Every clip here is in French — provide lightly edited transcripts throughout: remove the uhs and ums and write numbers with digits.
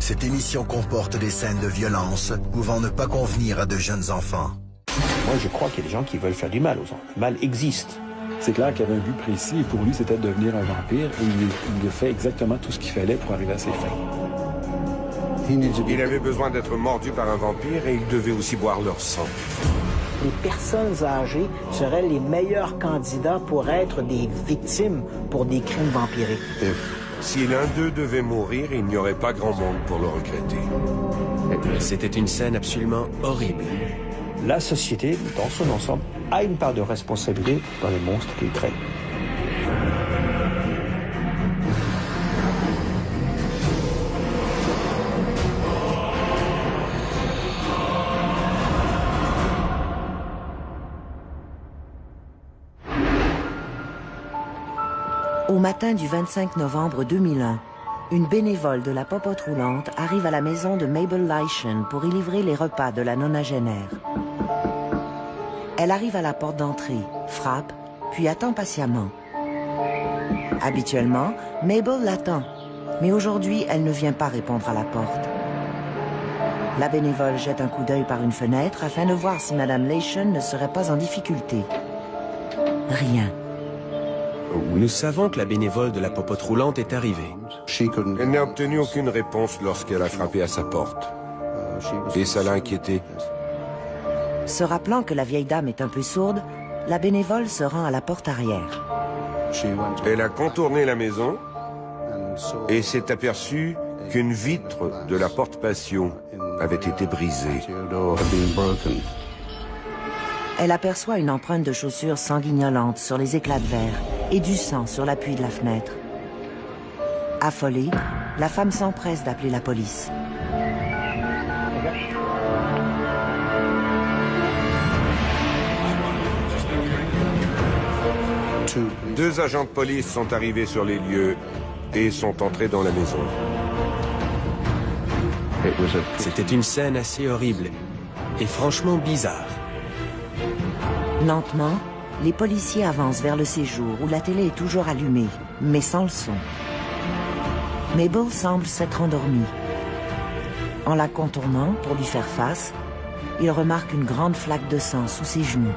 Cette émission comporte des scènes de violence pouvant ne pas convenir à de jeunes enfants. Moi, je crois qu'il y a des gens qui veulent faire du mal aux enfants. Le mal existe. C'est clair qu'il avait un but précis et pour lui, c'était de devenir un vampire. Et il a fait exactement tout ce qu'il fallait pour arriver à ses fins. Il avait besoin d'être mordu par un vampire et il devait aussi boire leur sang. Les personnes âgées seraient les meilleurs candidats pour être des victimes pour des crimes vampiriques. Si l'un d'eux devait mourir, il n'y aurait pas grand monde pour le regretter. C'était une scène absolument horrible. La société, dans son ensemble, a une part de responsabilité dans les monstres qu'il crée. Au matin du 25 novembre 2001, une bénévole de la popote roulante arrive à la maison de Mabel Leischen pour y livrer les repas de la nonagénaire. Elle arrive à la porte d'entrée, frappe, puis attend patiemment. Habituellement, Mabel l'attend, mais aujourd'hui, elle ne vient pas répondre à la porte. La bénévole jette un coup d'œil par une fenêtre afin de voir si Madame Leischen ne serait pas en difficulté. Rien. Nous savons que la bénévole de la popote roulante est arrivée. Elle n'a obtenu aucune réponse lorsqu'elle a frappé à sa porte. Et ça l'a inquiétée. Se rappelant que la vieille dame est un peu sourde, la bénévole se rend à la porte arrière. Elle a contourné la maison et s'est aperçue qu'une vitre de la porte patio avait été brisée. Elle aperçoit une empreinte de chaussures sanguignolante sur les éclats de verre et du sang sur l'appui de la fenêtre. Affolée, la femme s'empresse d'appeler la police. Deux agents de police sont arrivés sur les lieux et sont entrés dans la maison. C'était une scène assez horrible et franchement bizarre. Lentement, les policiers avancent vers le séjour où la télé est toujours allumée, mais sans le son. Mabel semble s'être endormie. En la contournant pour lui faire face, il remarque une grande flaque de sang sous ses genoux.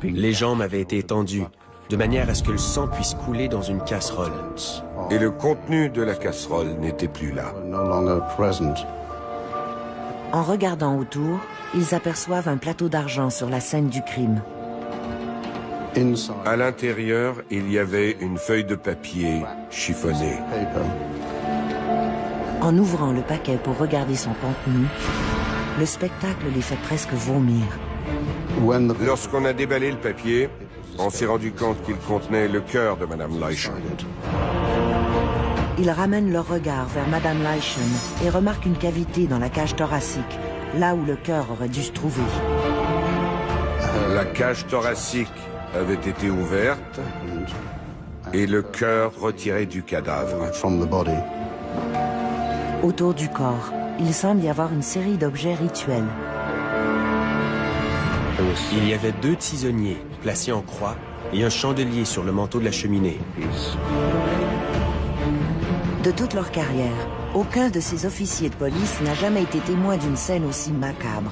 Les jambes avaient été étendues, de manière à ce que le sang puisse couler dans une casserole. Et le contenu de la casserole n'était plus là. En regardant autour, ils aperçoivent un plateau d'argent sur la scène du crime. À l'intérieur, il y avait une feuille de papier chiffonnée. En ouvrant le paquet pour regarder son contenu, le spectacle les fait presque vomir. Lorsqu'on a déballé le papier, on s'est rendu compte qu'il contenait le cœur de Madame Leischen. Ils ramènent leur regard vers Madame Leischen et remarquent une cavité dans la cage thoracique, là où le cœur aurait dû se trouver. La cage thoracique avait été ouverte et le cœur retiré du cadavre. Autour du corps, il semble y avoir une série d'objets rituels. Il y avait deux tisonniers placés en croix et un chandelier sur le manteau de la cheminée. De toute leur carrière, aucun de ces officiers de police n'a jamais été témoin d'une scène aussi macabre.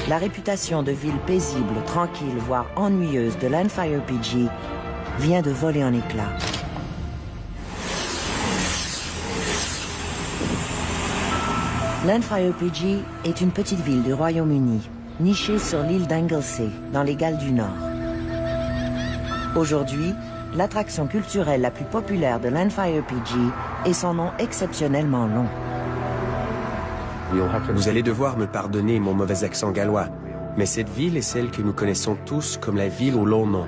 La réputation de ville paisible, tranquille, voire ennuyeuse de Landfire PG vient de voler en éclats. Landfire PG est une petite ville du Royaume-Uni, nichée sur l'île d'Anglesey, dans les Galles du Nord. Aujourd'hui, l'attraction culturelle la plus populaire de Landfire PG est son nom exceptionnellement long. Vous allez devoir me pardonner mon mauvais accent gallois, mais cette ville est celle que nous connaissons tous comme la ville au long nom.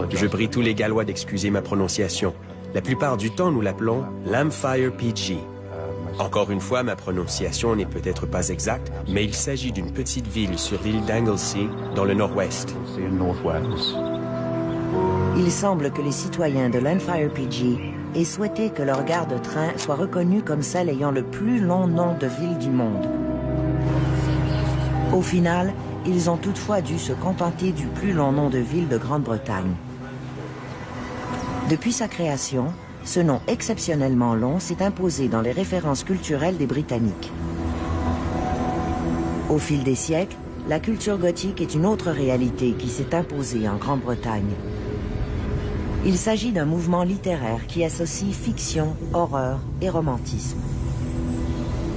Je prie tous les Gallois d'excuser ma prononciation. La plupart du temps, nous l'appelons Landfire PG. Encore une fois, ma prononciation n'est peut-être pas exacte, mais il s'agit d'une petite ville sur l'île d'Anglesey, dans le nord-ouest. Il semble que les citoyens de Landfire PG aient souhaité que leur gare de train soit reconnue comme celle ayant le plus long nom de ville du monde. Au final, ils ont toutefois dû se contenter du plus long nom de ville de Grande-Bretagne. Depuis sa création, ce nom exceptionnellement long s'est imposé dans les références culturelles des Britanniques. Au fil des siècles, la culture gothique est une autre réalité qui s'est imposée en Grande-Bretagne. Il s'agit d'un mouvement littéraire qui associe fiction, horreur et romantisme.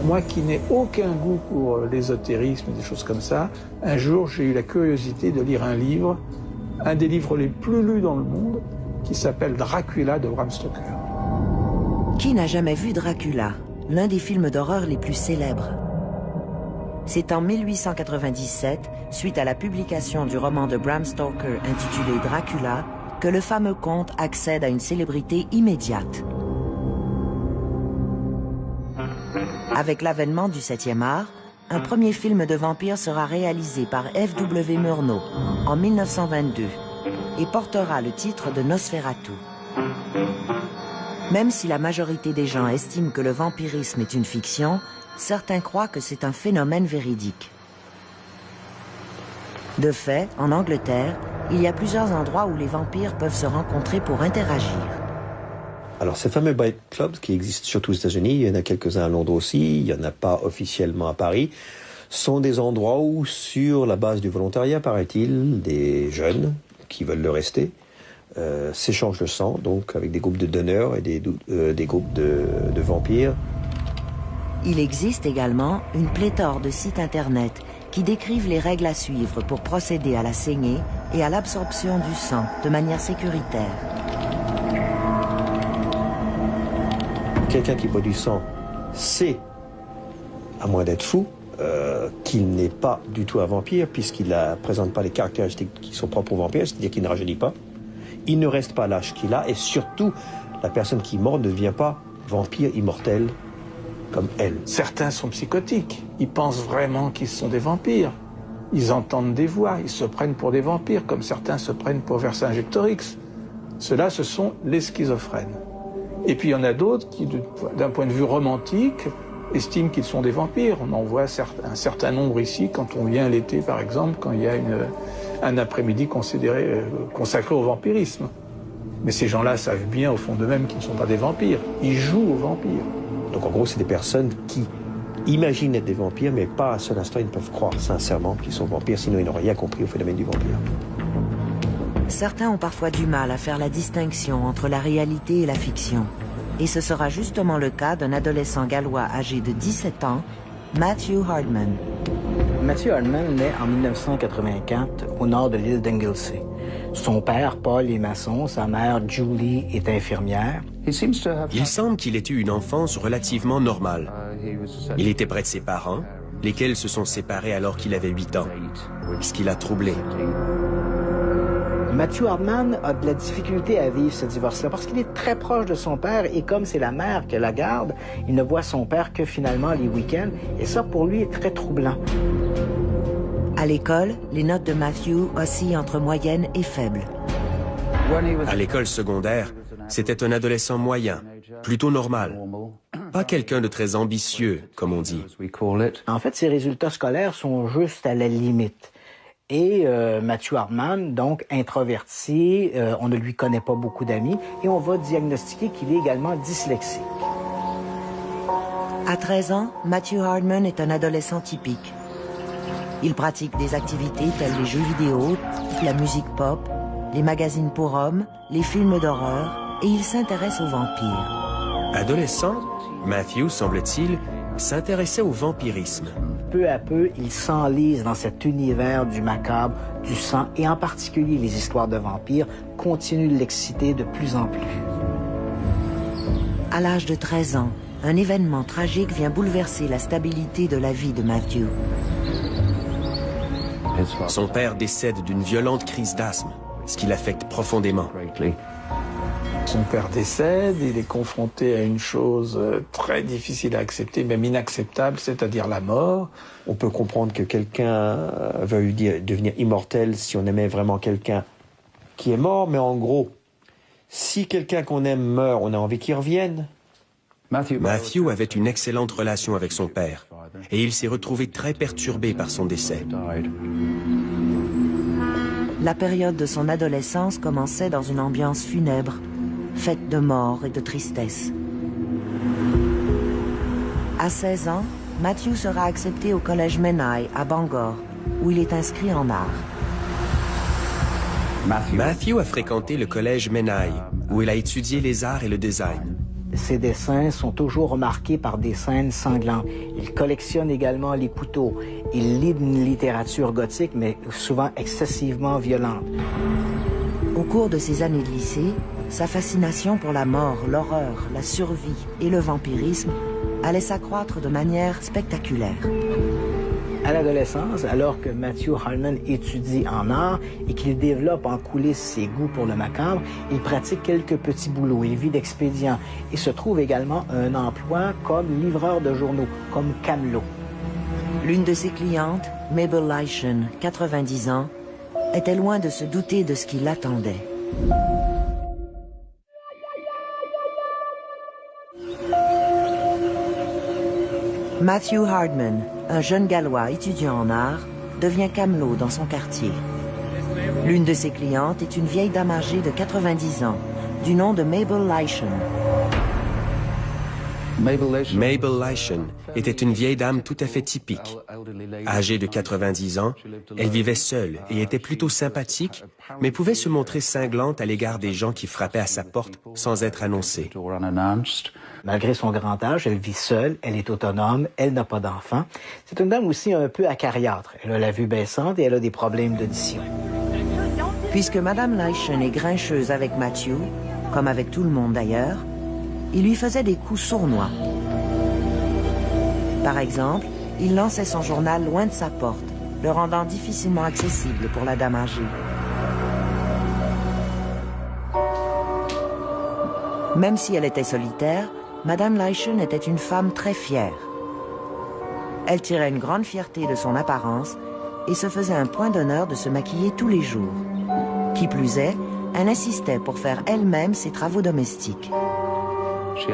Moi qui n'ai aucun goût pour l'ésotérisme et des choses comme ça, un jour j'ai eu la curiosité de lire un livre, un des livres les plus lus dans le monde, qui s'appelle Dracula de Bram Stoker. Qui n'a jamais vu Dracula, l'un des films d'horreur les plus célèbres? C'est en 1897, suite à la publication du roman de Bram Stoker intitulé Dracula, que le fameux conte accède à une célébrité immédiate. Avec l'avènement du 7e art, un premier film de vampire sera réalisé par F.W. Murnau en 1922 et portera le titre de Nosferatu. Même si la majorité des gens estiment que le vampirisme est une fiction, certains croient que c'est un phénomène véridique. De fait, en Angleterre, il y a plusieurs endroits où les vampires peuvent se rencontrer pour interagir. Alors, ces fameux Bite Clubs qui existent surtout aux États-Unis, il y en a quelques-uns à Londres aussi, il n'y en a pas officiellement à Paris, sont des endroits où, sur la base du volontariat, paraît-il, des jeunes qui veulent le rester, s'échangent le sang, donc avec des groupes de donneurs et des groupes de vampires. Il existe également une pléthore de sites internet qui décrivent les règles à suivre pour procéder à la saignée et à l'absorption du sang de manière sécuritaire. Quelqu'un qui boit du sang sait, à moins d'être fou, qu'il n'est pas du tout un vampire, puisqu'il ne présente pas les caractéristiques qui sont propres aux vampires, c'est-à-dire qu'il ne rajeunit pas, il ne reste pas l'âge qu'il a, et surtout, la personne qui meurt ne devient pas vampire immortel comme elle. Certains sont psychotiques, ils pensent vraiment qu'ils sont des vampires. Ils entendent des voix, ils se prennent pour des vampires, comme certains se prennent pour Vercingétorix. Ceux-là, ce sont les schizophrènes. Et puis il y en a d'autres qui, d'un point de vue romantique, estiment qu'ils sont des vampires. On en voit un certain nombre ici, quand on vient l'été par exemple, quand il y a un après-midi consacré au vampirisme. Mais ces gens-là savent bien au fond d'eux-mêmes qu'ils ne sont pas des vampires. Ils jouent aux vampires. Donc en gros, c'est des personnes qui imaginent être des vampires, mais pas à un seul instant, ils ne peuvent croire sincèrement qu'ils sont vampires, sinon ils n'auraient rien compris au phénomène du vampire. Certains ont parfois du mal à faire la distinction entre la réalité et la fiction. Et ce sera justement le cas d'un adolescent gallois âgé de 17 ans, Matthew Hardman. Matthew Hardman naît en 1984 au nord de l'île d'Anglesey. Son père, Paul, est maçon, sa mère, Julie, est infirmière. Il semble qu'il ait eu une enfance relativement normale. Il était près de ses parents, lesquels se sont séparés alors qu'il avait 8 ans, ce qui l'a troublé. Matthew Hardman a de la difficulté à vivre ce divorce-là parce qu'il est très proche de son père et comme c'est la mère qui la garde, il ne voit son père que finalement les week-ends et ça pour lui est très troublant. À l'école, les notes de Matthew oscillent entre moyennes et faibles. À l'école secondaire, c'était un adolescent moyen, plutôt normal. Pas quelqu'un de très ambitieux, comme on dit. En fait, ses résultats scolaires sont juste à la limite. Et Matthew Hardman, donc introverti, on ne lui connaît pas beaucoup d'amis, et on va diagnostiquer qu'il est également dyslexique. À 13 ans, Matthew Hardman est un adolescent typique. Il pratique des activités telles les jeux vidéo, la musique pop, les magazines pour hommes, les films d'horreur, et il s'intéresse aux vampires. Adolescent, Matthew, semble-t-il, s'intéressait au vampirisme. Peu à peu, il s'enlise dans cet univers du macabre, du sang, et en particulier les histoires de vampires continuent de l'exciter de plus en plus. À l'âge de 13 ans, un événement tragique vient bouleverser la stabilité de la vie de Matthew. Son père décède d'une violente crise d'asthme, ce qui l'affecte profondément. Son père décède, il est confronté à une chose très difficile à accepter, même inacceptable, c'est-à-dire la mort. On peut comprendre que quelqu'un veuille devenir immortel si on aimait vraiment quelqu'un qui est mort, mais en gros, si quelqu'un qu'on aime meurt, on a envie qu'il revienne. Matthew avait une excellente relation avec son père et il s'est retrouvé très perturbé par son décès. La période de son adolescence commençait dans une ambiance funèbre, faite de mort et de tristesse. À 16 ans, Matthew sera accepté au collège Menai à Bangor, où il est inscrit en art. Matthew a fréquenté le collège Menai, où il a étudié les arts et le design. Ses dessins sont toujours remarqués par des scènes sanglantes. Il collectionne également les couteaux. Il lit une littérature gothique, mais souvent excessivement violente. Au cours de ses années de lycée, sa fascination pour la mort, l'horreur, la survie et le vampirisme allait s'accroître de manière spectaculaire. À l'adolescence, alors que Matthew Hardman étudie en art et qu'il développe en coulisses ses goûts pour le macabre, il pratique quelques petits boulots, il vit d'expédients et se trouve également un emploi comme livreur de journaux, comme camelot. L'une de ses clientes, Mabel Leischen, 90 ans, était loin de se douter de ce qui l'attendait. Matthew Hardman, un jeune Gallois étudiant en art, devient camelot dans son quartier. L'une de ses clientes est une vieille dame âgée de 90 ans, du nom de Mabel Leischen. Mabel Leischen était une vieille dame tout à fait typique. Âgée de 90 ans, elle vivait seule et était plutôt sympathique, mais pouvait se montrer cinglante à l'égard des gens qui frappaient à sa porte sans être annoncés. Malgré son grand âge, elle vit seule, elle est autonome, elle n'a pas d'enfant. C'est une dame aussi un peu acariâtre. Elle a la vue baissante et elle a des problèmes d'audition. Puisque Madame Leischen est grincheuse avec Matthew, comme avec tout le monde d'ailleurs, il lui faisait des coups sournois. Par exemple, il lançait son journal loin de sa porte, le rendant difficilement accessible pour la dame âgée. Même si elle était solitaire, Madame Leischen était une femme très fière. Elle tirait une grande fierté de son apparence et se faisait un point d'honneur de se maquiller tous les jours. Qui plus est, elle insistait pour faire elle-même ses travaux domestiques.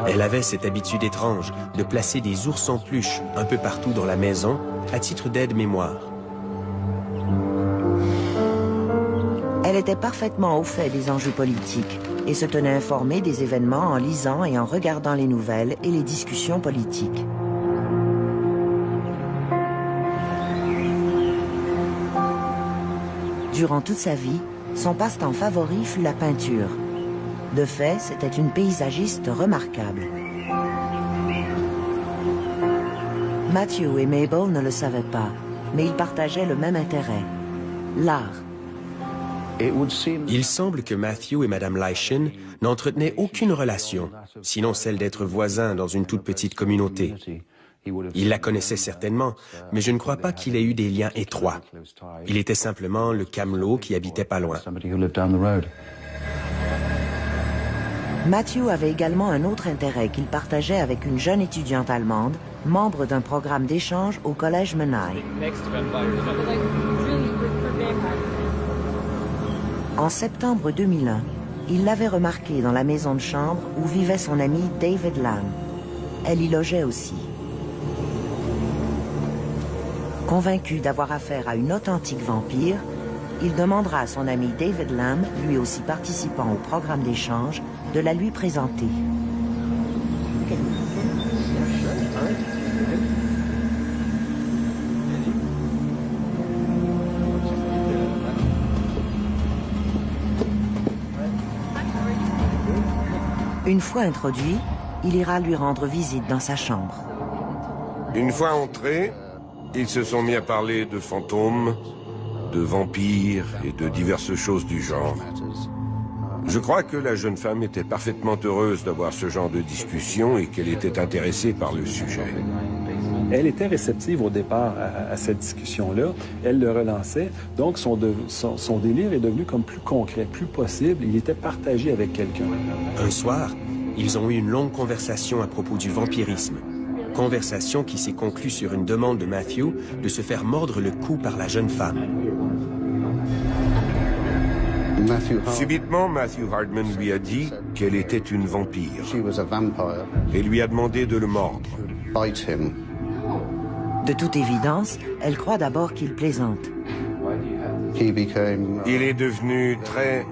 Elle avait cette habitude étrange de placer des ours en peluche un peu partout dans la maison à titre d'aide-mémoire. Elle était parfaitement au fait des enjeux politiques et se tenait informée des événements en lisant et en regardant les nouvelles et les discussions politiques. Durant toute sa vie, son passe-temps favori fut la peinture. De fait, c'était une paysagiste remarquable. Matthew et Mabel ne le savaient pas, mais ils partageaient le même intérêt, l'art. Il semble que Matthew et Madame Leischen n'entretenaient aucune relation, sinon celle d'être voisins dans une toute petite communauté. Il la connaissait certainement, mais je ne crois pas qu'il ait eu des liens étroits. Il était simplement le camelot qui habitait pas loin. Matthew avait également un autre intérêt qu'il partageait avec une jeune étudiante allemande, membre d'un programme d'échange au collège Menai. En septembre 2001, il l'avait remarquée dans la maison de chambre où vivait son ami David Lamb. Elle y logeait aussi. Convaincu d'avoir affaire à une authentique vampire, il demandera à son ami David Lamb, lui aussi participant au programme d'échange, de la lui présenter. Une fois introduit, il ira lui rendre visite dans sa chambre. Une fois entrés, ils se sont mis à parler de fantômes, de vampires et de diverses choses du genre. Je crois que la jeune femme était parfaitement heureuse d'avoir ce genre de discussion et qu'elle était intéressée par le sujet. Elle était réceptive au départ à cette discussion-là. Elle le relançait. Donc, son délire est devenu comme plus concret, plus possible. Il était partagé avec quelqu'un. Un soir, ils ont eu une longue conversation à propos du vampirisme. Conversation qui s'est conclue sur une demande de Matthew de se faire mordre le cou par la jeune femme. Subitement, Matthew Hardman lui a dit qu'elle était une vampire et lui a demandé de le mordre. De toute évidence, elle croit d'abord qu'il plaisante. Il est devenu très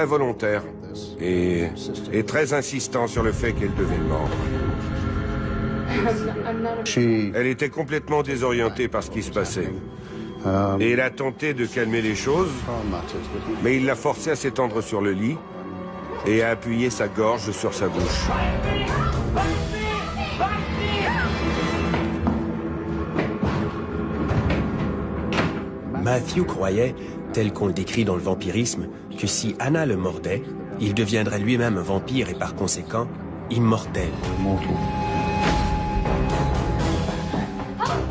volontaire et très insistant sur le fait qu'elle devait le mordre. Elle était complètement désorientée par ce qui se passait. Et elle a tenté de calmer les choses, mais il l'a forcée à s'étendre sur le lit et à appuyer sa gorge sur sa bouche. Matthew croyait, tel qu'on le décrit dans le vampirisme, que si Anna le mordait, il deviendrait lui-même un vampire et par conséquent, immortel.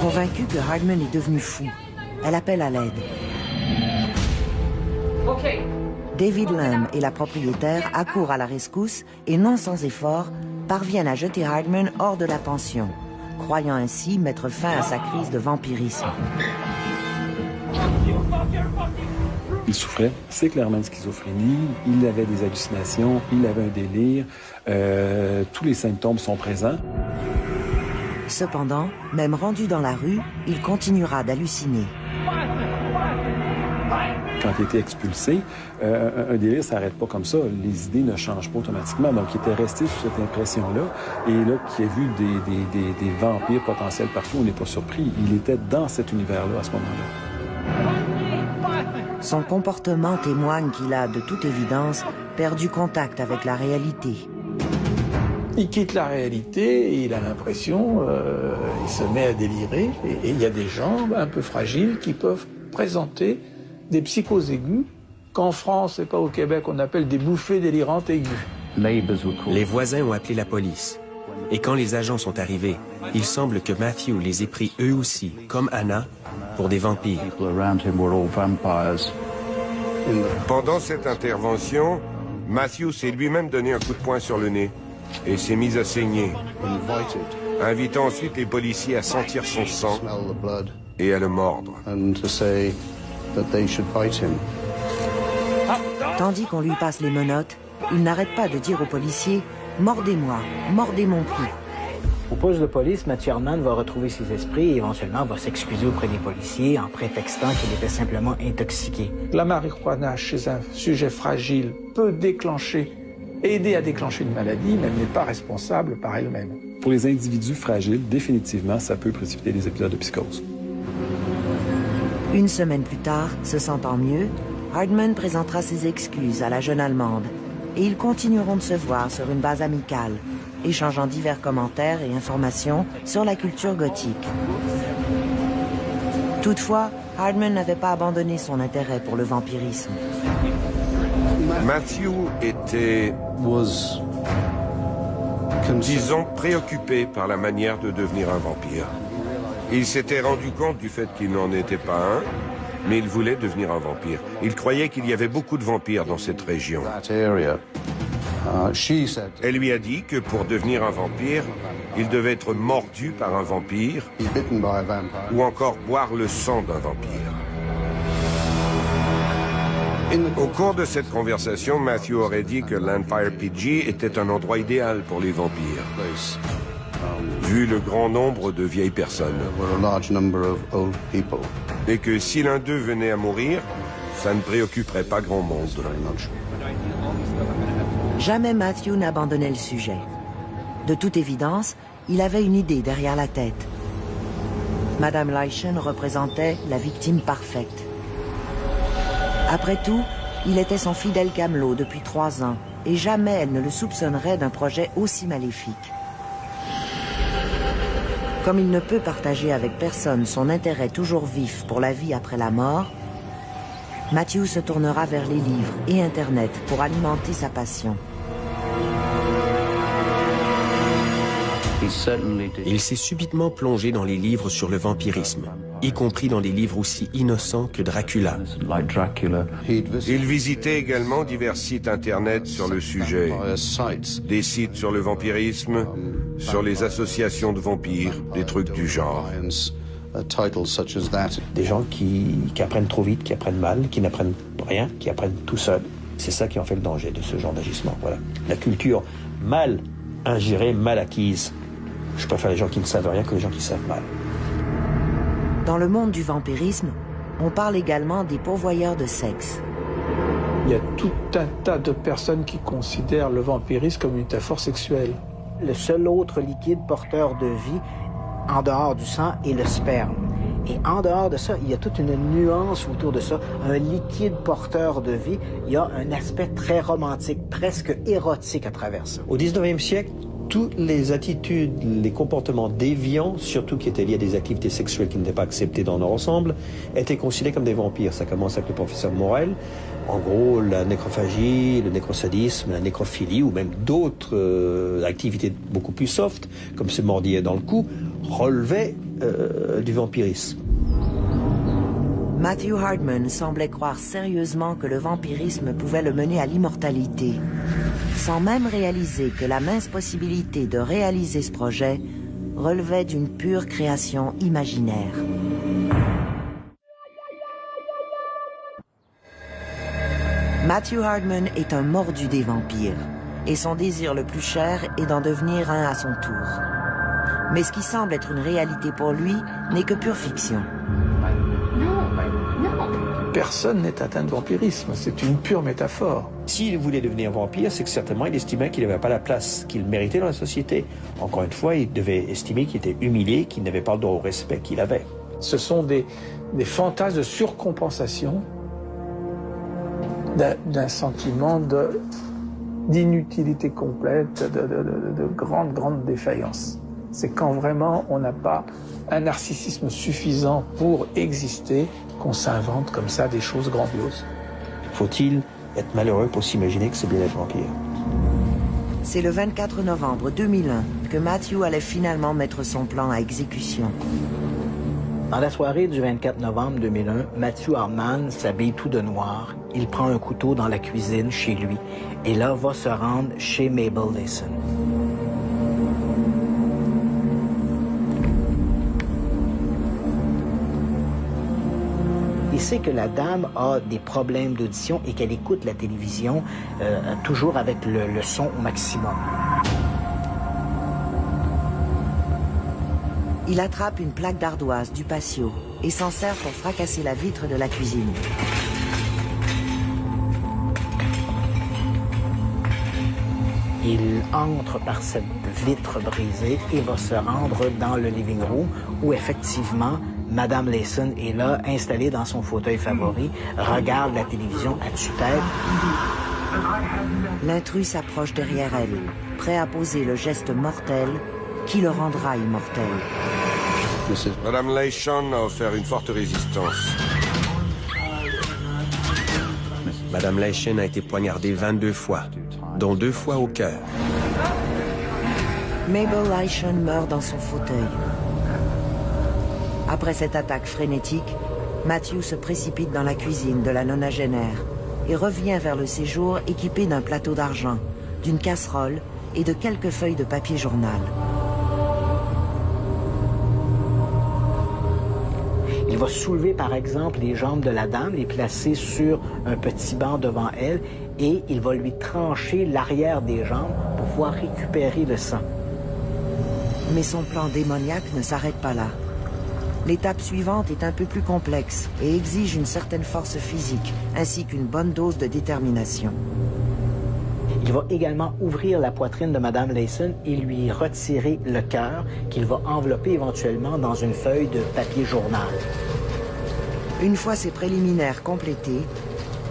Convaincue que Hardman est devenu fou, elle appelle à l'aide. David Lamb et la propriétaire accourent à la rescousse et, non sans effort, parviennent à jeter Hardman hors de la pension, croyant ainsi mettre fin à sa crise de vampirisme. Il souffrait, c'est clairement une schizophrénie, il avait des hallucinations, il avait un délire, tous les symptômes sont présents. Cependant, même rendu dans la rue, il continuera d'halluciner. Quand il était expulsé, un délire ne s'arrête pas comme ça. Les idées ne changent pas automatiquement. Donc, il était resté sous cette impression-là. Et là, qu'il a vu des vampires potentiels partout, on n'est pas surpris. Il était dans cet univers-là à ce moment-là. Son comportement témoigne qu'il a, de toute évidence, perdu contact avec la réalité. Il quitte la réalité et il a l'impression, il se met à délirer. Et il y a des gens un peu fragiles qui peuvent présenter des psychoses aiguës qu'en France et pas au Québec on appelle des bouffées délirantes aiguës. Les voisins ont appelé la police. Et quand les agents sont arrivés, il semble que Matthew les ait pris eux aussi, comme Anna, pour des vampires. Pendant cette intervention, Matthew s'est lui-même donné un coup de poing sur le nez et s'est mis à saigner, invitant ensuite les policiers à sentir son sang et à le mordre. Tandis qu'on lui passe les menottes, il n'arrête pas de dire aux policiers « Mordez-moi, mordez mon pied ». Au poste de police, Matthew Hardman va retrouver ses esprits et éventuellement va s'excuser auprès des policiers en prétextant qu'il était simplement intoxiqué. La marijuana chez un sujet fragile peut aider à déclencher une maladie, mais elle n'est pas responsable par elle-même. Pour les individus fragiles, définitivement, ça peut précipiter des épisodes de psychose. Une semaine plus tard, se sentant mieux, Hardman présentera ses excuses à la jeune Allemande et ils continueront de se voir sur une base amicale, échangeant divers commentaires et informations sur la culture gothique. Toutefois, Hardman n'avait pas abandonné son intérêt pour le vampirisme. Matthew était, disons, préoccupé par la manière de devenir un vampire. Il s'était rendu compte du fait qu'il n'en était pas un, mais il voulait devenir un vampire. Il croyait qu'il y avait beaucoup de vampires dans cette région. Elle lui a dit que pour devenir un vampire, il devait être mordu par un vampire ou encore boire le sang d'un vampire. Au cours de cette conversation, Matthew aurait dit que Landfire PG était un endroit idéal pour les vampires, vu le grand nombre de vieilles personnes. Et que si l'un d'eux venait à mourir, ça ne préoccuperait pas grand monde. Jamais Matthew n'abandonnait le sujet. De toute évidence, il avait une idée derrière la tête. Madame Leichen représentait la victime parfaite. Après tout, il était son fidèle camelot depuis 3 ans, et jamais elle ne le soupçonnerait d'un projet aussi maléfique. Comme il ne peut partager avec personne son intérêt toujours vif pour la vie après la mort, Matthew se tournera vers les livres et Internet pour alimenter sa passion. Il s'est subitement plongé dans les livres sur le vampirisme, y compris dans des livres aussi innocents que Dracula. Il visitait également divers sites Internet sur le sujet, des sites sur le vampirisme, sur les associations de vampires, des trucs du genre. Des gens qui apprennent trop vite, qui apprennent mal, qui n'apprennent rien, qui apprennent tout seuls. C'est ça qui en fait le danger de ce genre d'agissement. Voilà. La culture mal ingérée, mal acquise. Je préfère les gens qui ne savent rien que les gens qui savent mal. Dans le monde du vampirisme, on parle également des pourvoyeurs de sexe. Il y a tout un tas de personnes qui considèrent le vampirisme comme une métaphore sexuelle. Le seul autre liquide porteur de vie en dehors du sang est le sperme. Et en dehors de ça, il y a toute une nuance autour de ça. Un liquide porteur de vie, il y a un aspect très romantique, presque érotique à travers ça. Au 19e siècle, toutes les attitudes, les comportements déviants, surtout qui étaient liés à des activités sexuelles qui n'étaient pas acceptées dans leur ensemble, étaient considérés comme des vampires. Ça commence avec le professeur Morel. En gros, la nécrophagie, le nécrosadisme, la nécrophilie, ou même d'autres activités beaucoup plus soft, comme se mordiller dans le cou, relevaient du vampirisme. Matthew Hardman semblait croire sérieusement que le vampirisme pouvait le mener à l'immortalité, sans même réaliser que la mince possibilité de réaliser ce projet relevait d'une pure création imaginaire. Matthew Hardman est un mordu des vampires, et son désir le plus cher est d'en devenir un à son tour. Mais ce qui semble être une réalité pour lui n'est que pure fiction. Personne n'est atteint de vampirisme, c'est une pure métaphore. S'il voulait devenir vampire, c'est que certainement il estimait qu'il n'avait pas la place qu'il méritait dans la société. Encore une fois, il devait estimer qu'il était humilié, qu'il n'avait pas le droit au respect qu'il avait. Ce sont des fantasmes de surcompensation d'un sentiment d'inutilité complète, de grande défaillance. C'est quand vraiment on n'a pas un narcissisme suffisant pour exister qu'on s'invente comme ça des choses grandioses. Faut-il être malheureux pour s'imaginer que c'est bien être vampire? C'est le 24 novembre 2001 que Matthew allait finalement mettre son plan à exécution. Dans la soirée du 24 novembre 2001, Matthew Hardman s'habille tout de noir. Il prend un couteau dans la cuisine chez lui et là va se rendre chez Mabel Layson. Il sait que la dame a des problèmes d'audition et qu'elle écoute la télévision toujours avec le son au maximum. Il attrape une plaque d'ardoise du patio et s'en sert pour fracasser la vitre de la cuisine. Il entre par cette vitre brisée et va se rendre dans le living room où effectivement Madame Layson est là, installée dans son fauteuil favori, regarde la télévision à tue-tête. L'intrus s'approche derrière elle, prêt à poser le geste mortel qui le rendra immortel. Madame Layson a offert une forte résistance. Madame Layson a été poignardée 22 fois, dont 2 fois au cœur. Mabel Layson meurt dans son fauteuil. Après cette attaque frénétique, Matthew se précipite dans la cuisine de la nonagénaire et revient vers le séjour équipé d'un plateau d'argent, d'une casserole et de quelques feuilles de papier journal. Il va soulever par exemple les jambes de la dame, les placer sur un petit banc devant elle et il va lui trancher l'arrière des jambes pour pouvoir récupérer le sang. Mais son plan démoniaque ne s'arrête pas là. L'étape suivante est un peu plus complexe et exige une certaine force physique, ainsi qu'une bonne dose de détermination. Il va également ouvrir la poitrine de Madame Layson et lui retirer le cœur qu'il va envelopper éventuellement dans une feuille de papier journal. Une fois ces préliminaires complétés,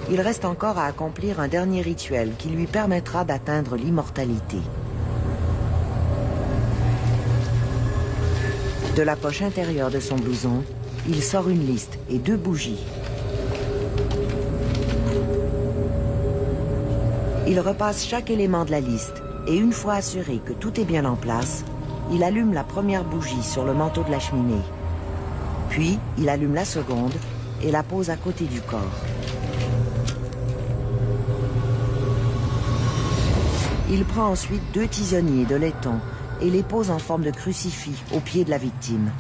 il reste encore à accomplir un dernier rituel qui lui permettra d'atteindre l'immortalité. De la poche intérieure de son blouson, il sort une liste et 2 bougies. Il repasse chaque élément de la liste et une fois assuré que tout est bien en place, il allume la première bougie sur le manteau de la cheminée. Puis, il allume la seconde et la pose à côté du corps. Il prend ensuite 2 tisonniers de laiton et les pose en forme de crucifix au pied de la victime.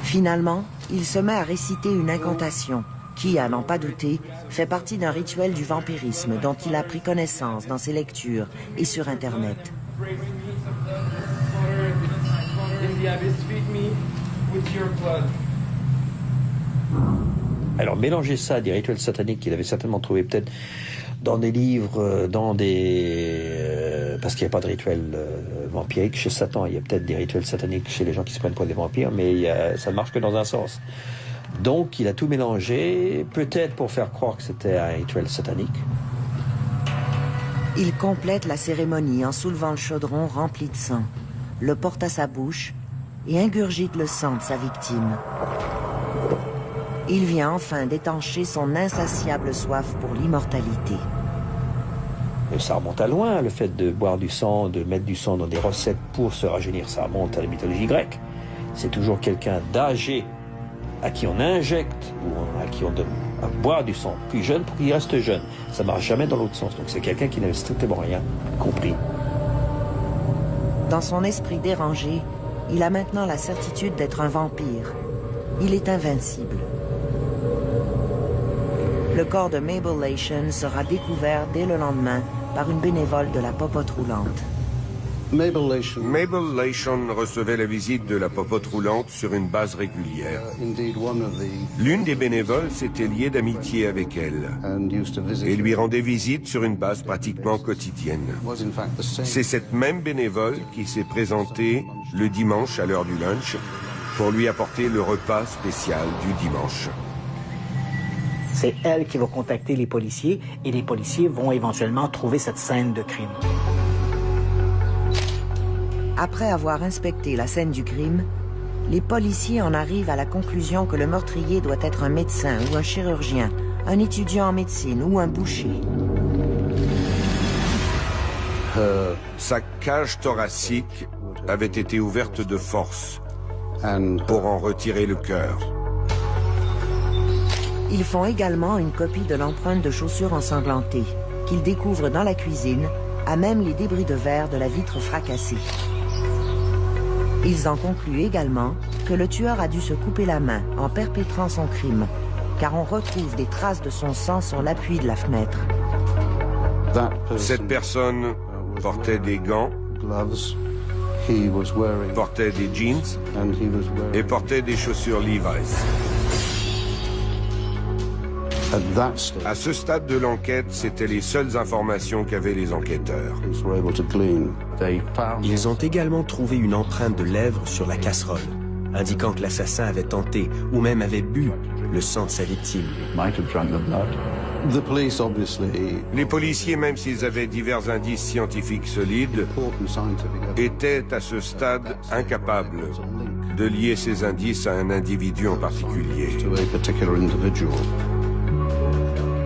Finalement, il se met à réciter une incantation qui, à n'en pas douter, fait partie d'un rituel du vampirisme dont il a pris connaissance dans ses lectures et sur Internet. Alors mélanger ça à des rituels sataniques qu'il avait certainement trouvé peut-être dans des livres, parce qu'il n'y a pas de rituel vampirique chez Satan, il y a peut-être des rituels sataniques chez les gens qui se prennent pour des vampires, mais ça ne marche que dans un sens. Donc il a tout mélangé, peut-être pour faire croire que c'était un rituel satanique. Il complète la cérémonie en soulevant le chaudron rempli de sang, le porte à sa bouche et ingurgite le sang de sa victime. Il vient enfin d'étancher son insatiable soif pour l'immortalité. Ça remonte à loin, le fait de boire du sang, de mettre du sang dans des recettes pour se rajeunir, ça remonte à la mythologie grecque. C'est toujours quelqu'un d'âgé à qui on injecte ou à qui on donne à boire du sang plus jeune pour qu'il reste jeune. Ça ne marche jamais dans l'autre sens, donc c'est quelqu'un qui n'avait strictement rien compris. Dans son esprit dérangé, il a maintenant la certitude d'être un vampire. Il est invincible. Le corps de Mabel Lation sera découvert dès le lendemain par une bénévole de la popote roulante. Mabel Lation recevait la visite de la popote roulante sur une base régulière. L'une des bénévoles s'était liée d'amitié avec elle et lui rendait visite sur une base pratiquement quotidienne. C'est cette même bénévole qui s'est présentée le dimanche à l'heure du lunch pour lui apporter le repas spécial du dimanche. C'est elle qui va contacter les policiers et les policiers vont éventuellement trouver cette scène de crime. Après avoir inspecté la scène du crime, les policiers en arrivent à la conclusion que le meurtrier doit être un médecin ou un chirurgien, un étudiant en médecine ou un boucher. Sa cage thoracique avait été ouverte de force pour en retirer le cœur. Ils font également une copie de l'empreinte de chaussures ensanglantées, qu'ils découvrent dans la cuisine, à même les débris de verre de la vitre fracassée. Ils en concluent également que le tueur a dû se couper la main en perpétrant son crime, car on retrouve des traces de son sang sur l'appui de la fenêtre. Cette personne portait des gants, portait des jeans et portait des chaussures Levi's. À ce stade de l'enquête, c'étaient les seules informations qu'avaient les enquêteurs. Ils ont également trouvé une empreinte de lèvres sur la casserole, indiquant que l'assassin avait tenté ou même avait bu le sang de sa victime. Les policiers, même s'ils avaient divers indices scientifiques solides, étaient à ce stade incapables de lier ces indices à un individu en particulier.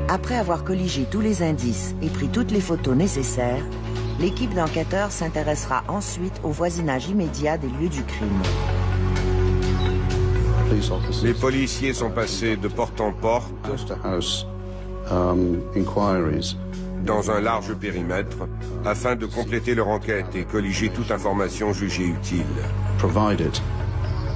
Après avoir colligé tous les indices et pris toutes les photos nécessaires, l'équipe d'enquêteurs s'intéressera ensuite au voisinage immédiat des lieux du crime. Les policiers sont passés de porte en porte dans un large périmètre afin de compléter leur enquête et colliger toute information jugée utile.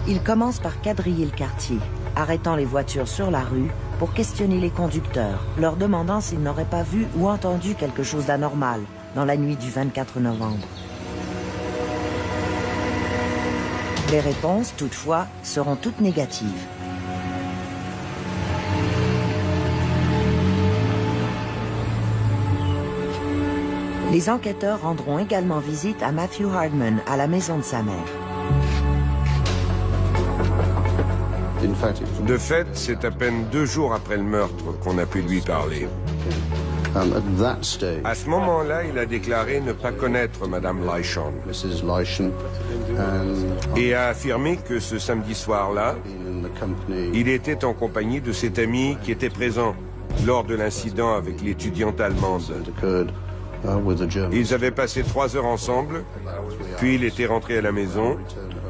Ils commencent par quadriller le quartier, arrêtant les voitures sur la rue pour questionner les conducteurs, leur demandant s'ils n'auraient pas vu ou entendu quelque chose d'anormal dans la nuit du 24 novembre. Les réponses, toutefois, seront toutes négatives. Les enquêteurs rendront également visite à Matthew Hardman à la maison de sa mère. De fait, c'est à peine 2 jours après le meurtre qu'on a pu lui parler. À ce moment-là, il a déclaré ne pas connaître Madame Lation et a affirmé que ce samedi soir-là, il était en compagnie de cet ami qui était présent lors de l'incident avec l'étudiante allemande. Ils avaient passé 3 heures ensemble, puis il était rentré à la maison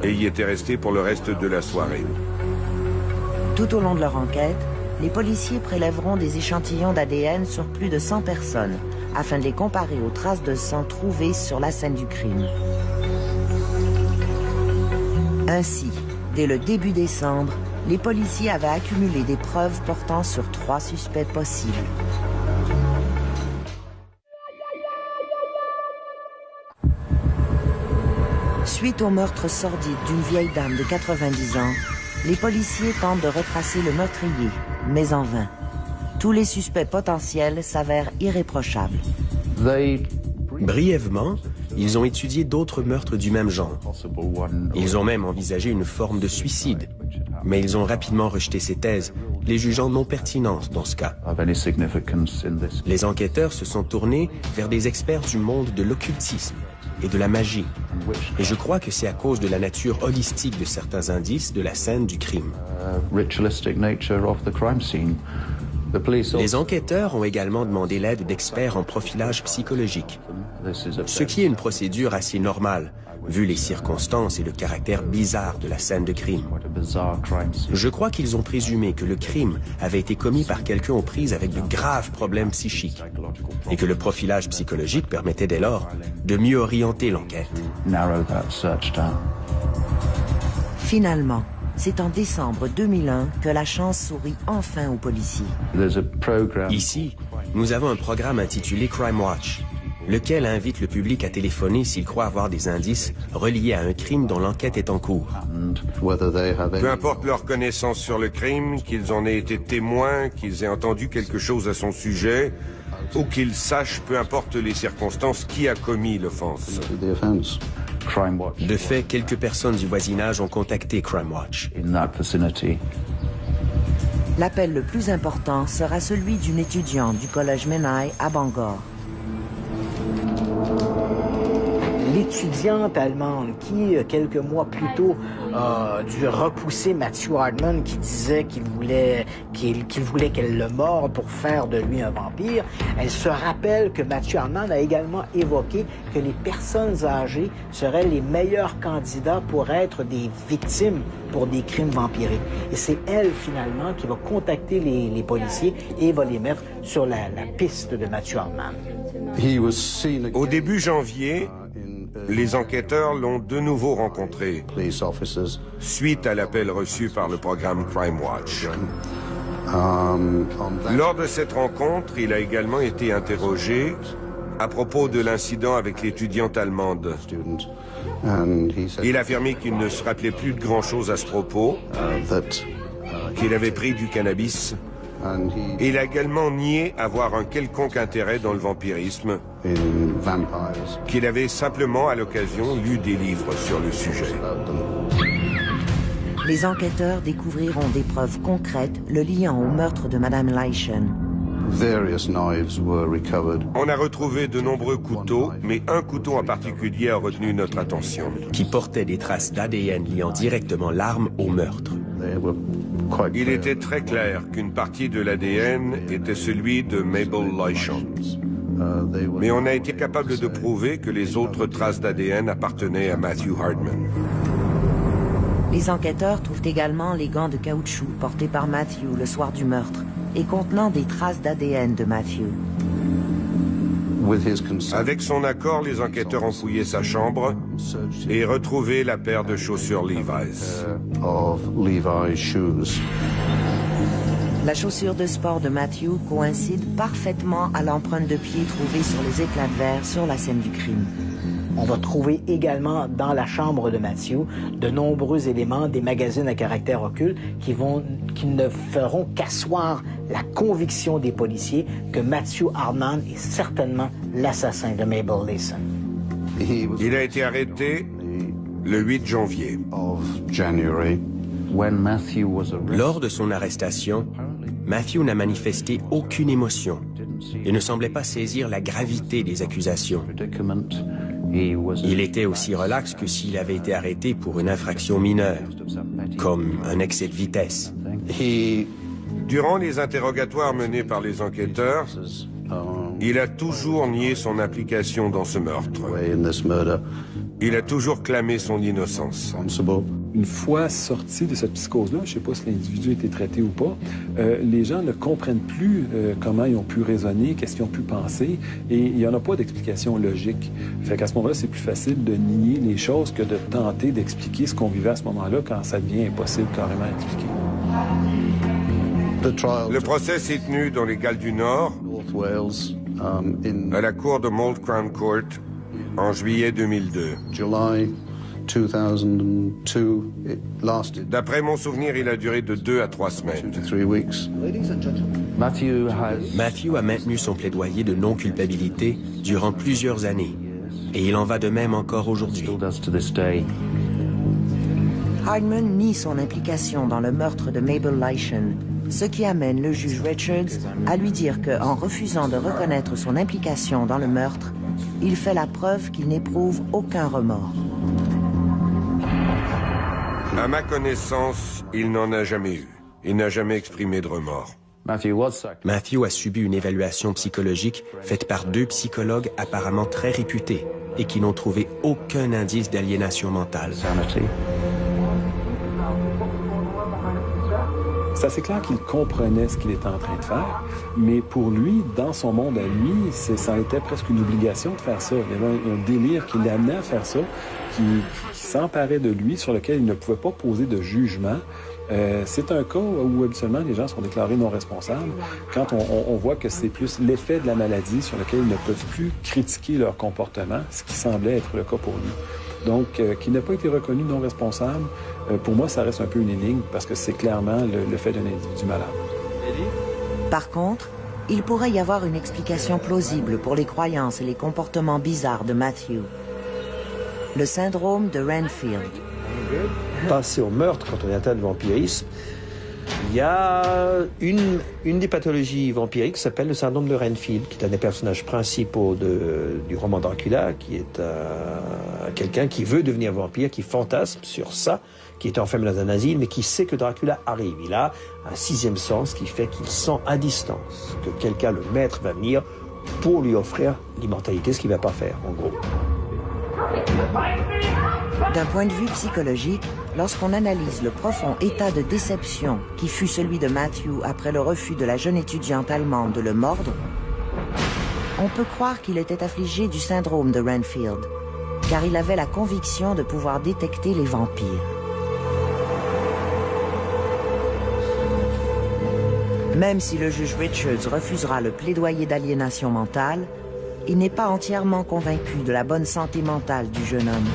et y était resté pour le reste de la soirée. Tout au long de leur enquête, les policiers prélèveront des échantillons d'ADN sur plus de 100 personnes afin de les comparer aux traces de sang trouvées sur la scène du crime. Ainsi, Dès le début décembre, les policiers avaient accumulé des preuves portant sur 3 suspects possibles. Suite au meurtre sordide d'une vieille dame de 90 ans, les policiers tentent de retracer le meurtrier, mais en vain. Tous les suspects potentiels s'avèrent irréprochables. Brièvement, ils ont étudié d'autres meurtres du même genre. Ils ont même envisagé une forme de suicide, mais ils ont rapidement rejeté ces thèses, les jugeant non pertinentes dans ce cas. Les enquêteurs se sont tournés vers des experts du monde de l'occultisme et de la magie. Et je crois que c'est à cause de la nature holistique de certains indices de la scène du crime. Les enquêteurs ont également demandé l'aide d'experts en profilage psychologique, ce qui est une procédure assez normale, vu les circonstances et le caractère bizarre de la scène de crime. Je crois qu'ils ont présumé que le crime avait été commis par quelqu'un aux prises avec de graves problèmes psychiques et que le profilage psychologique permettait dès lors de mieux orienter l'enquête. Finalement, c'est en décembre 2001 que la chance sourit enfin aux policiers. Ici, nous avons un programme intitulé Crime Watch, lequel invite le public à téléphoner s'il croit avoir des indices reliés à un crime dont l'enquête est en cours. Peu importe leur connaissance sur le crime, qu'ils en aient été témoins, qu'ils aient entendu quelque chose à son sujet, ou qu'ils sachent, peu importe les circonstances, qui a commis l'offense. De fait, quelques personnes du voisinage ont contacté Crime Watch. L'appel le plus important sera celui d'une étudiante du collège Menai à Bangor. L'étudiante allemande qui, quelques mois plus tôt, a dû repousser Matthew Hardman qui disait qu'il voulait qu'elle le morde pour faire de lui un vampire, elle se rappelle que Matthew Hardman a également évoqué que les personnes âgées seraient les meilleurs candidats pour être des victimes pour des crimes vampiriques. Et c'est elle, finalement, qui va contacter les policiers et va les mettre sur la piste de Matthew Hardman. Au début janvier, les enquêteurs l'ont de nouveau rencontré, suite à l'appel reçu par le programme Crime Watch. Lors de cette rencontre, il a également été interrogé à propos de l'incident avec l'étudiante allemande. Il a affirmé qu'il ne se rappelait plus de grand-chose à ce propos, qu'il avait pris du cannabis. Et il a également nié avoir un quelconque intérêt dans le vampirisme, qu'il avait simplement à l'occasion lu des livres sur le sujet. Les enquêteurs découvriront des preuves concrètes le liant au meurtre de Madame Leischen. On a retrouvé de nombreux couteaux, mais un couteau en particulier a retenu notre attention. Qui portait des traces d'ADN liant directement l'arme au meurtre. Il était très clair qu'une partie de l'ADN était celui de Mabel Leischen. Mais on a été capable de prouver que les autres traces d'ADN appartenaient à Matthew Hardman. Les enquêteurs trouvent également les gants de caoutchouc portés par Matthew le soir du meurtre et contenant des traces d'ADN de Matthew. Avec son accord, les enquêteurs ont fouillé sa chambre et retrouvé la paire de chaussures Levi's. La chaussure de sport de Matthew coïncide parfaitement à l'empreinte de pied trouvée sur les éclats de verre sur la scène du crime. On va trouver également dans la chambre de Matthew de nombreux éléments des magazines à caractère occulte qui ne feront qu'asseoir la conviction des policiers que Matthew Hardman est certainement l'assassin de Mabel Leischen. Il a été arrêté le 8 janvier. Lors de son arrestation, Matthew n'a manifesté aucune émotion et ne semblait pas saisir la gravité des accusations. Il était aussi relax que s'il avait été arrêté pour une infraction mineure, comme un excès de vitesse. Durant les interrogatoires menés par les enquêteurs, il a toujours nié son implication dans ce meurtre. Il a toujours clamé son innocence. Une fois sorti de cette psychose-là, je ne sais pas si l'individu a été traité ou pas, les gens ne comprennent plus comment ils ont pu raisonner, qu'est-ce qu'ils ont pu penser, et il n'y en a pas d'explication logique. Fait qu'à ce moment-là, c'est plus facile de nier les choses que de tenter d'expliquer ce qu'on vivait à ce moment-là quand ça devient impossible carrément à expliquer. Le procès s'est tenu dans les Galles du Nord, à la cour de Mold Crown Court, en juillet 2002. D'après mon souvenir, il a duré de 2 à 3 semaines. Matthew a maintenu son plaidoyer de non-culpabilité durant plusieurs années. Et il en va de même encore aujourd'hui. Hardman nie son implication dans le meurtre de Mabel Leishan, ce qui amène le juge Richards à lui dire qu'en refusant de reconnaître son implication dans le meurtre, il fait la preuve qu'il n'éprouve aucun remords. À ma connaissance, il n'en a jamais eu. Il n'a jamais exprimé de remords. Matthew a subi une évaluation psychologique faite par 2 psychologues apparemment très réputés et qui n'ont trouvé aucun indice d'aliénation mentale. C'est assez clair qu'il comprenait ce qu'il était en train de faire, mais pour lui, dans son monde à lui, ça a été presque une obligation de faire ça. Il y avait un délire qui l'amenait à faire ça, qui s'emparait de lui, sur lequel il ne pouvait pas poser de jugement. C'est un cas où habituellement les gens sont déclarés non responsables quand on voit que c'est plus l'effet de la maladie sur lequel ils ne peuvent plus critiquer leur comportement, ce qui semblait être le cas pour lui. Donc, qu'il n'a pas été reconnu non responsable, pour moi, ça reste un peu une énigme parce que c'est clairement le fait d'un individu malade. Par contre, il pourrait y avoir une explication plausible pour les croyances et les comportements bizarres de Matthew. Le syndrome de Renfield. Passer au meurtre quand on est atteint de vampirisme, il y a une des pathologies vampiriques qui s'appelle le syndrome de Renfield, qui est un des personnages principaux du roman Dracula, qui est quelqu'un qui veut devenir vampire, qui fantasme sur ça, qui est enfermé dans un asile, mais qui sait que Dracula arrive. Il a un 6e sens qui fait qu'il sent à distance que quelqu'un, le maître, va venir pour lui offrir l'immortalité, ce qu'il ne va pas faire, en gros. D'un point de vue psychologique, lorsqu'on analyse le profond état de déception qui fut celui de Matthew après le refus de la jeune étudiante allemande de le mordre, on peut croire qu'il était affligé du syndrome de Renfield, car il avait la conviction de pouvoir détecter les vampires. Même si le juge Richards refusera le plaidoyer d'aliénation mentale, il n'est pas entièrement convaincu de la bonne santé mentale du jeune homme.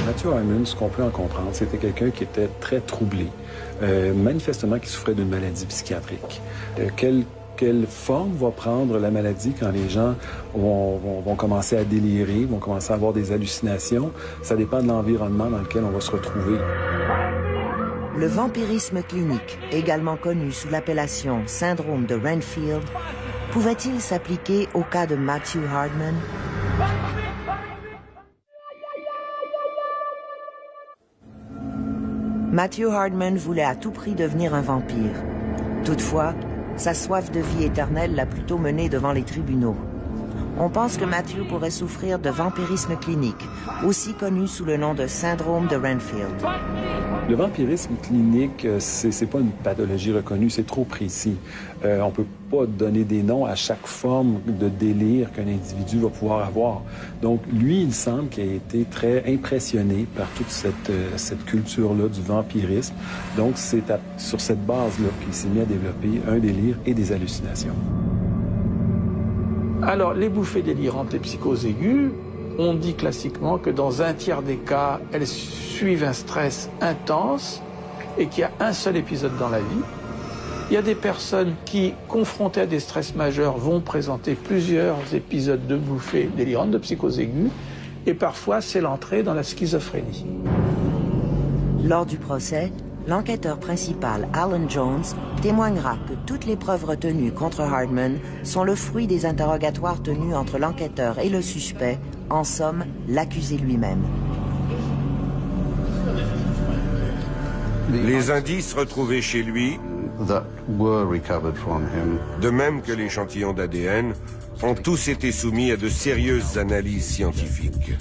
Matthew Hardman, ce qu'on peut en comprendre, c'était quelqu'un qui était très troublé, manifestement qui souffrait d'une maladie psychiatrique. Quelle forme va prendre la maladie quand les gens vont commencer à délirer, vont commencer à avoir des hallucinations? Ça dépend de l'environnement dans lequel on va se retrouver. Le vampirisme clinique, également connu sous l'appellation syndrome de Renfield, pouvait-il s'appliquer au cas de Matthew Hardman? Matthew Hardman voulait à tout prix devenir un vampire. Toutefois, sa soif de vie éternelle l'a plutôt mené devant les tribunaux. On pense que Matthew pourrait souffrir de vampirisme clinique, aussi connu sous le nom de syndrome de Renfield. Le vampirisme clinique, c'est pas une pathologie reconnue, c'est trop précis. On peut pas donner des noms à chaque forme de délire qu'un individu va pouvoir avoir. Donc, lui, il semble qu'il a été très impressionné par toute cette culture-là du vampirisme. Donc, c'est sur cette base-là qu'il s'est mis à développer un délire et des hallucinations. Alors, les bouffées délirantes, les psychoses aiguës, on dit classiquement que dans 1/3 des cas, elles suivent un stress intense et qu'il y a un seul épisode dans la vie. Il y a des personnes qui, confrontées à des stress majeurs, vont présenter plusieurs épisodes de bouffées délirantes, de psychoses aiguës, et parfois c'est l'entrée dans la schizophrénie. Lors du procès, l'enquêteur principal, Alan Jones, témoignera que toutes les preuves retenues contre Hardman sont le fruit des interrogatoires tenus entre l'enquêteur et le suspect, en somme, l'accusé lui-même. Les indices retrouvés chez lui, de même que l'échantillon d'ADN, ont tous été soumis à de sérieuses analyses scientifiques.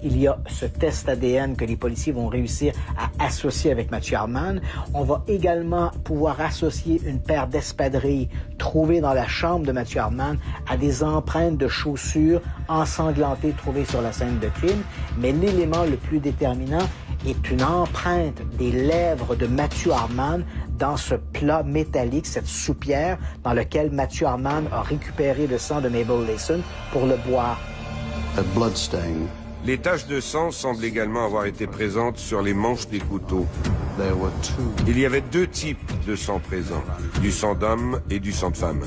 il y a ce test ADN que les policiers vont réussir à associer avec Matthew Hardman. On va également pouvoir associer une paire d'espadrilles trouvées dans la chambre de Matthew Hardman à des empreintes de chaussures ensanglantées trouvées sur la scène de crime. Mais l'élément le plus déterminant est une empreinte des lèvres de Matthew Hardman dans ce plat métallique, cette soupière dans lequel Matthew Hardman a récupéré le sang de Mabel Layson pour le boire. Les taches de sang semblent également avoir été présentes sur les manches des couteaux. Il y avait deux types de sang présents, du sang d'homme et du sang de femme.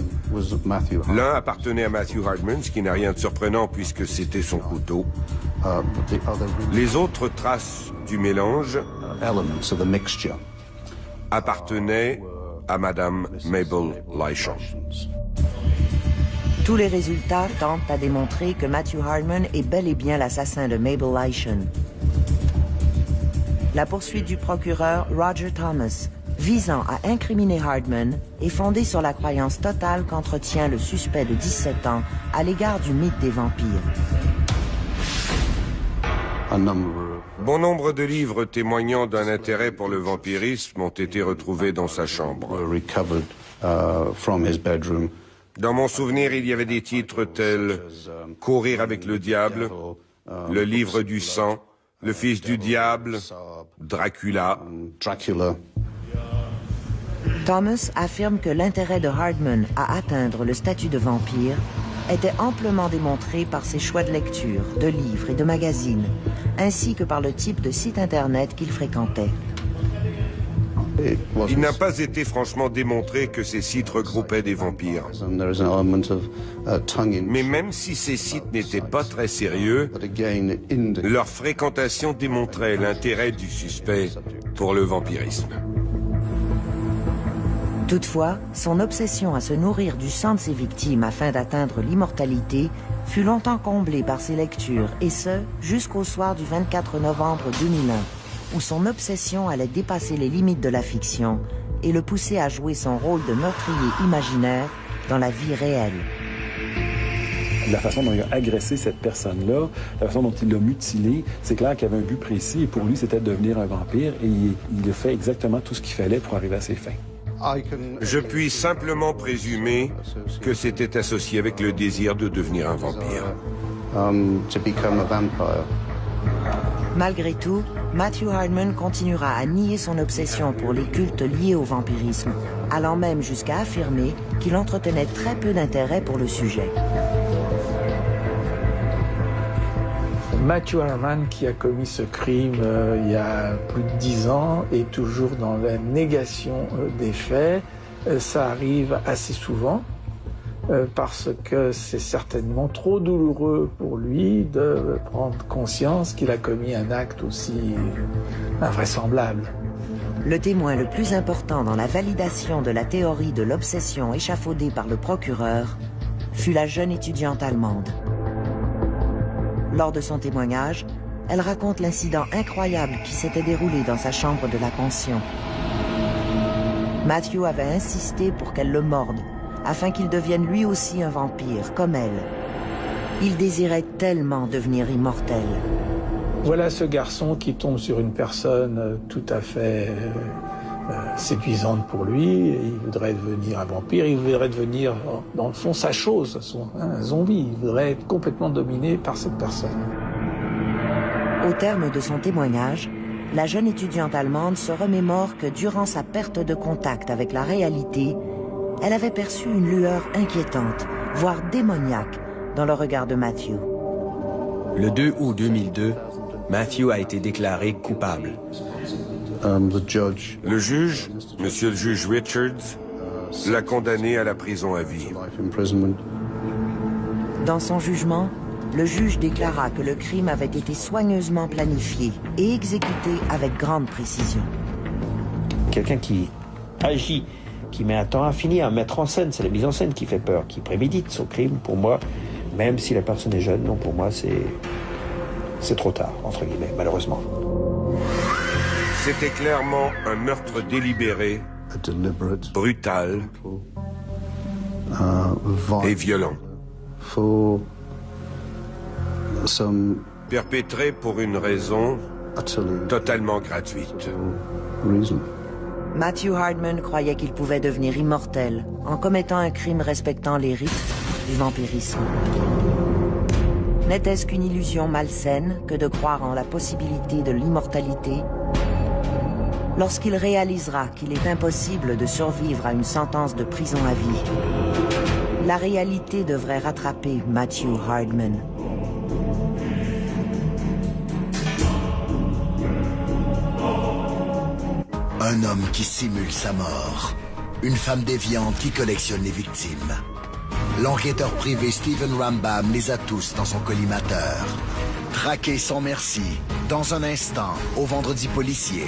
L'un appartenait à Matthew Hardman, ce qui n'a rien de surprenant puisque c'était son couteau. Les autres traces du mélange appartenaient à Madame Mabel Layson. Tous les résultats tentent à démontrer que Matthew Hardman est bel et bien l'assassin de Mabel Layson. La poursuite du procureur Roger Thomas visant à incriminer Hardman est fondée sur la croyance totale qu'entretient le suspect de 17 ans à l'égard du mythe des vampires. Bon nombre de livres témoignant d'un intérêt pour le vampirisme ont été retrouvés dans sa chambre. Dans mon souvenir, il y avait des titres tels « Courir avec le diable »,« Le livre du sang »,« Le fils du diable »,« Dracula ». Thomas affirme que l'intérêt de Hardman à atteindre le statut de vampire était amplement démontré par ses choix de lecture, de livres et de magazines, ainsi que par le type de site Internet qu'il fréquentait. Il n'a pas été franchement démontré que ces sites regroupaient des vampires. Mais même si ces sites n'étaient pas très sérieux, leur fréquentation démontrait l'intérêt du suspect pour le vampirisme. Toutefois, son obsession à se nourrir du sang de ses victimes afin d'atteindre l'immortalité fut longtemps comblée par ses lectures, et ce, jusqu'au soir du 24 novembre 2001. Où son obsession allait dépasser les limites de la fiction et le pousser à jouer son rôle de meurtrier imaginaire dans la vie réelle. La façon dont il a agressé cette personne-là, la façon dont il l'a mutilé, c'est clair qu'il avait un but précis et pour lui, c'était de devenir un vampire et il a fait exactement tout ce qu'il fallait pour arriver à ses fins. Je puis simplement présumer que c'était associé avec le désir de devenir un vampire. Malgré tout, Matthew Hardman continuera à nier son obsession pour les cultes liés au vampirisme, allant même jusqu'à affirmer qu'il entretenait très peu d'intérêt pour le sujet. Matthew Hardman, qui a commis ce crime il y a plus de 10 ans, est toujours dans la négation des faits. Ça arrive assez souvent. Parce que c'est certainement trop douloureux pour lui de prendre conscience qu'il a commis un acte aussi invraisemblable. Le témoin le plus important dans la validation de la théorie de l'obsession échafaudée par le procureur fut la jeune étudiante allemande. Lors de son témoignage, elle raconte l'incident incroyable qui s'était déroulé dans sa chambre de la pension. Matthew avait insisté pour qu'elle le morde, afin qu'il devienne lui aussi un vampire, comme elle. Il désirait tellement devenir immortel. Voilà ce garçon qui tombe sur une personne tout à fait séduisante pour lui. Il voudrait devenir un vampire, il voudrait devenir, dans le fond, sa chose, un zombie. Il voudrait être complètement dominé par cette personne. Au terme de son témoignage, la jeune étudiante allemande se remémore que durant sa perte de contact avec la réalité, elle avait perçu une lueur inquiétante, voire démoniaque, dans le regard de Matthew. Le 2 août 2002, Matthew a été déclaré coupable. Le juge, monsieur le juge Richards, l'a condamné à la prison à vie. Dans son jugement, le juge déclara que le crime avait été soigneusement planifié et exécuté avec grande précision. Quelqu'un qui agit, qui met un temps infini à mettre en scène, c'est la mise en scène qui fait peur, qui prémédite son crime, pour moi, même si la personne est jeune, non, pour moi, c'est trop tard, entre guillemets, malheureusement. C'était clairement un meurtre délibéré, brutal violent. et violent. perpétré pour une raison totalement gratuite. Matthew Hardman croyait qu'il pouvait devenir immortel en commettant un crime respectant les rites du vampirisme. N'était-ce qu'une illusion malsaine que de croire en la possibilité de l'immortalité lorsqu'il réalisera qu'il est impossible de survivre à une sentence de prison à vie? La réalité devrait rattraper Matthew Hardman. Un homme qui simule sa mort. Une femme déviante qui collectionne les victimes. L'enquêteur privé Stephen Rambam les a tous dans son collimateur. Traqué sans merci, dans un instant, au Vendredi policier.